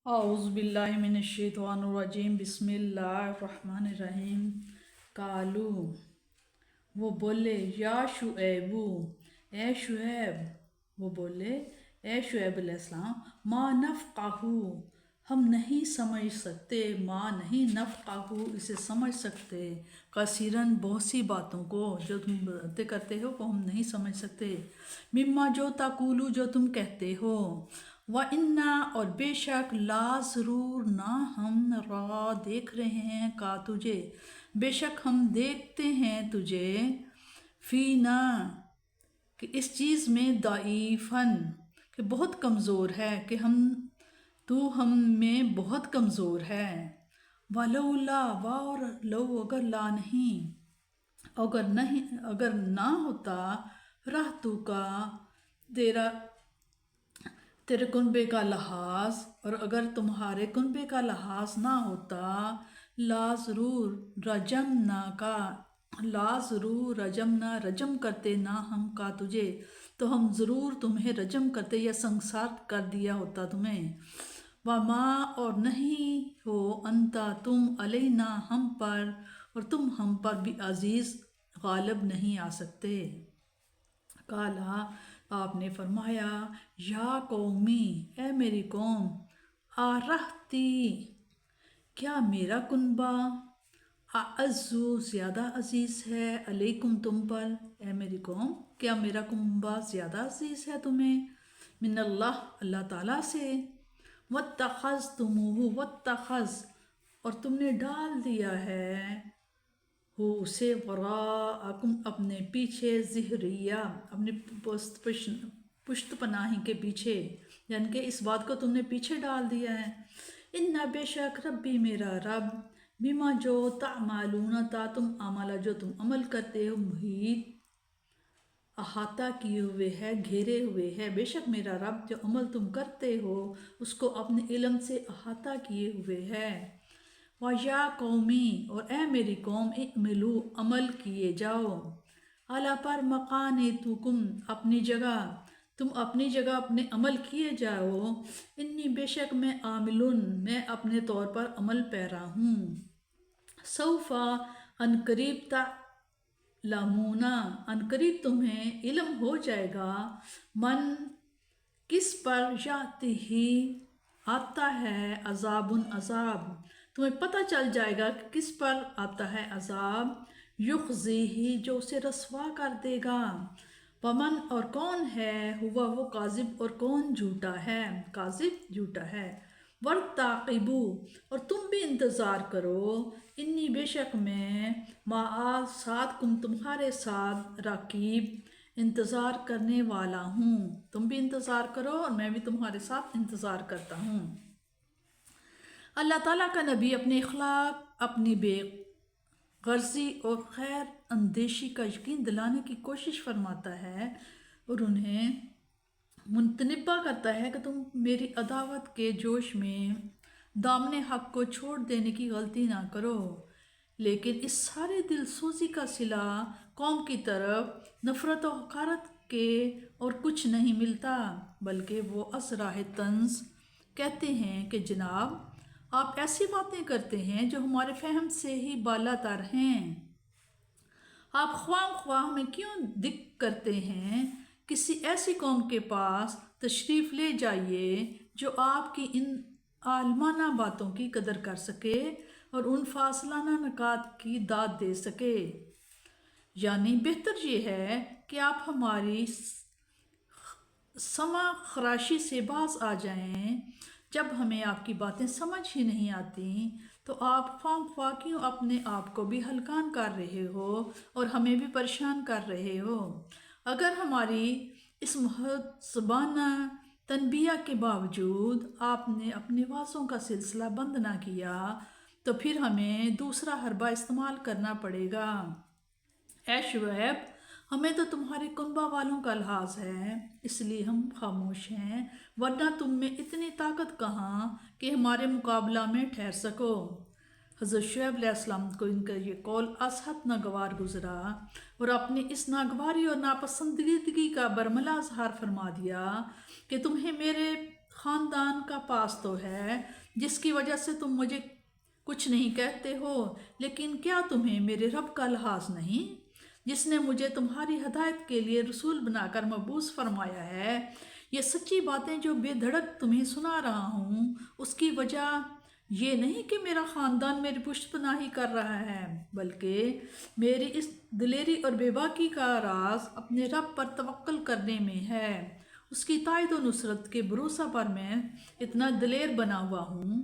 अऊज़ु बिल्लाहि मिनश्शैतानिर्रजीम बिस्मिल्लाहिर्रहमानिर्रहीम। कालू, वो बोले, या शुएबू, ए शुएब। वो बोले, ए शुएब अलैहिस्सलाम, मा नफ़क़हू, हम नहीं समझ सकते, माँ नहीं नफ़क़हू, इसे समझ सकते, कसीरन बहुत सी बातों को जो तुम बातें करते हो वो हम नहीं समझ सकते, मिम्मा जो तक़ूलू, जो तुम कहते हो, व इन्ना, और बेशक, ला ज़रूर, ना हम, रा देख रहे हैं, का तुझे, बेशक हम देखते हैं तुझे, फी ना, कि इस चीज़ में दाईफ़न, कि बहुत कमज़ोर है, कि तू हम में बहुत कमज़ोर है, वलौला, वा और लो अगर ला नहीं, अगर ना होता, रह तू का, तेरा तेरे कुनबे का लिहाज, और अगर तुम्हारे कुनबे का लिहाज ना होता, ला ज़रूर रजमना का, ला ज़रूर रजमना, रजम करते ना हम का तुझे, तो हम ज़रूर तुम्हें रजम करते या संसार कर दिया होता तुम्हें, वमा, और नहीं हो, अंता तुम, अलैना हम पर, और तुम हम पर भी अजीज़ गालिब नहीं आ सकते। काला, आपने फरमाया, या कौमी, ए मेरी कौम, आरहती, क्या मेरा कुनबा, अज़्ज़ु, ज़्यादा अजीज़ है, अलैकुम, तुम पर, ए मेरी कौम, क्या मेरा कुनबा ज़्यादा अजीज़ है तुम्हें, मिनल्लाह, अल्लाह ताला से, वत्तख़ज़्तुमूहु, वत्तख़ज़, और तुमने डाल दिया है, हो उसे, वराअकुम, अपने पीछे, ज़िहरिया, अपने पुश्त पनाही के पीछे, यानी कि इस बात को तुमने पीछे डाल दिया है। इन्ना, बेशक, रब्बी, मेरा रब, बिमा, जो तामालूना, तुम अमला, जो तुम अमल करते हो, मुहीत, अहाता किए हुए है, घेरे हुए है, बेशक मेरा रब जो अमल तुम करते हो उसको अपने इल्म से अहाता किए हुए है। या कौमी, और ए मेरी कौम, इकमिलू, अमल किए जाओ, अला पर, मकान तुकुम, अपनी जगह, तुम अपनी जगह अपने अमल किए जाओ, इन्नी, बेशक मैं, आमिलुन, मैं अपने तौर पर अमल पैरा हूँ, सौफा, अनकरीब, लामूना, अनकरीब तुम्हें इल्म हो जाएगा, मन, किस पर, जाती ही, आता है, अजाबुन, अजाब, तुम्हें पता चल जाएगा कि किस पर आता है अजाब, युखज़ीही, जो उसे रसवा कर देगा, पमन, और कौन है, हुआ वो, काजिब, और कौन झूठा है, काजिब झूठा है, वर्ताक़िबू, और तुम भी इंतज़ार करो, इन्नी, बेशक मैं, माआ, साथ कुम, तुम्हारे साथ, राकीब, इंतज़ार करने वाला हूँ, तुम भी इंतज़ार करो और मैं भी तुम्हारे साथ इंतज़ार करता हूँ। अल्लाह ताला का नबी अपने इखलाक, अपनी बेगर्जी और खैर अंदेशी का यकीन दिलाने की कोशिश फरमाता है और उन्हें मुतनब्बा करता है कि तुम मेरी अदावत के जोश में दामने हक को छोड़ देने की गलती ना करो, लेकिन इस सारे दिलसोजी का सिला कौम की तरफ नफ़रत और हकारत के और कुछ नहीं मिलता, बल्कि वो असराह तंज कहते हैं कि जनाब, आप ऐसी बातें करते हैं जो हमारे फहम से ही बालातर हैं, आप ख्वाम ख्वाह में क्यों दिक करते हैं, किसी ऐसी कौम के पास तशरीफ़ ले जाइए जो आपकी इन आलमाना बातों की कदर कर सके और उन फासलाना नकात की दाद दे सके, यानी बेहतर ये है कि आप हमारी समा खराशी से बाज आ जाएं, जब हमें आपकी बातें समझ ही नहीं आती तो आप ख्वाम ख्वाह क्यों अपने आप को भी हलकान कर रहे हो और हमें भी परेशान कर रहे हो। अगर हमारी इस मुहज़्ज़बाना तनबिया के बावजूद आपने अपने वाज़ों का सिलसिला बंद ना किया तो फिर हमें दूसरा हरबा इस्तेमाल करना पड़ेगा। ऐ शुएब, हमें तो तुम्हारे कुनबा वालों का लिहाज है, इसलिए हम खामोश हैं, वरना तुम में इतनी ताकत कहाँ कि हमारे मुकाबला में ठहर सको। हज़रत शुएब अलैहिस्सलाम को इनका ये कौल असहत नागवार गुजरा और अपनी इस नागवारी और नापसंदीदगी का बरमला इज़हार फरमा दिया कि तुम्हें मेरे خاندان کا پاس تو ہے جس کی وجہ سے تم مجھے کچھ نہیں کہتے ہو، لیکن کیا تمہیں میرے رب کا لحاظ نہیں، جس نے مجھے تمہاری ہدایت کے لیے رسول بنا کر مبعوث فرمایا ہے؟ یہ سچی باتیں جو بے دھڑک تمہیں سنا رہا ہوں، اس کی وجہ یہ نہیں کہ میرا خاندان میری پشت پناہی کر رہا ہے، بلکہ میری اس دلیری اور بے باکی کا راز اپنے رب پر توکل کرنے میں ہے۔ اس کی تائید و نصرت کے بھروسہ پر میں اتنا دلیر بنا ہوا ہوں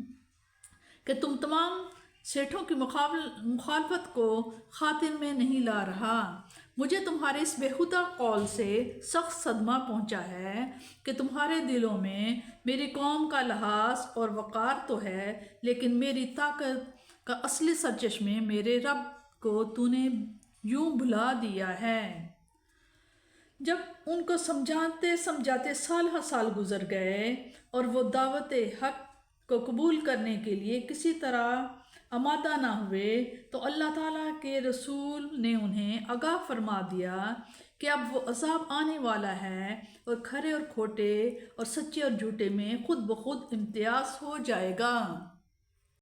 کہ تم تمام سیٹھوں کی مخالفت کو خاطر میں نہیں لا رہا۔ مجھے تمہارے اس بیہودہ قول سے سخت صدمہ پہنچا ہے کہ تمہارے دلوں میں میری قوم کا لحاظ اور وقار تو ہے، لیکن میری طاقت کا اصلی سرچشمے میرے رب کو تو نے یوں بھلا دیا ہے۔ جب ان کو سمجھاتے سمجھاتے سال ہا سال گزر گئے اور وہ دعوت حق کو قبول کرنے کے لیے کسی طرح آمادہ نہ ہوئے، تو اللہ تعالیٰ کے رسول نے انہیں آگاہ فرما دیا کہ اب وہ عذاب آنے والا ہے اور کھرے اور کھوٹے اور سچے اور جھوٹے میں خود بخود امتیاز ہو جائے گا۔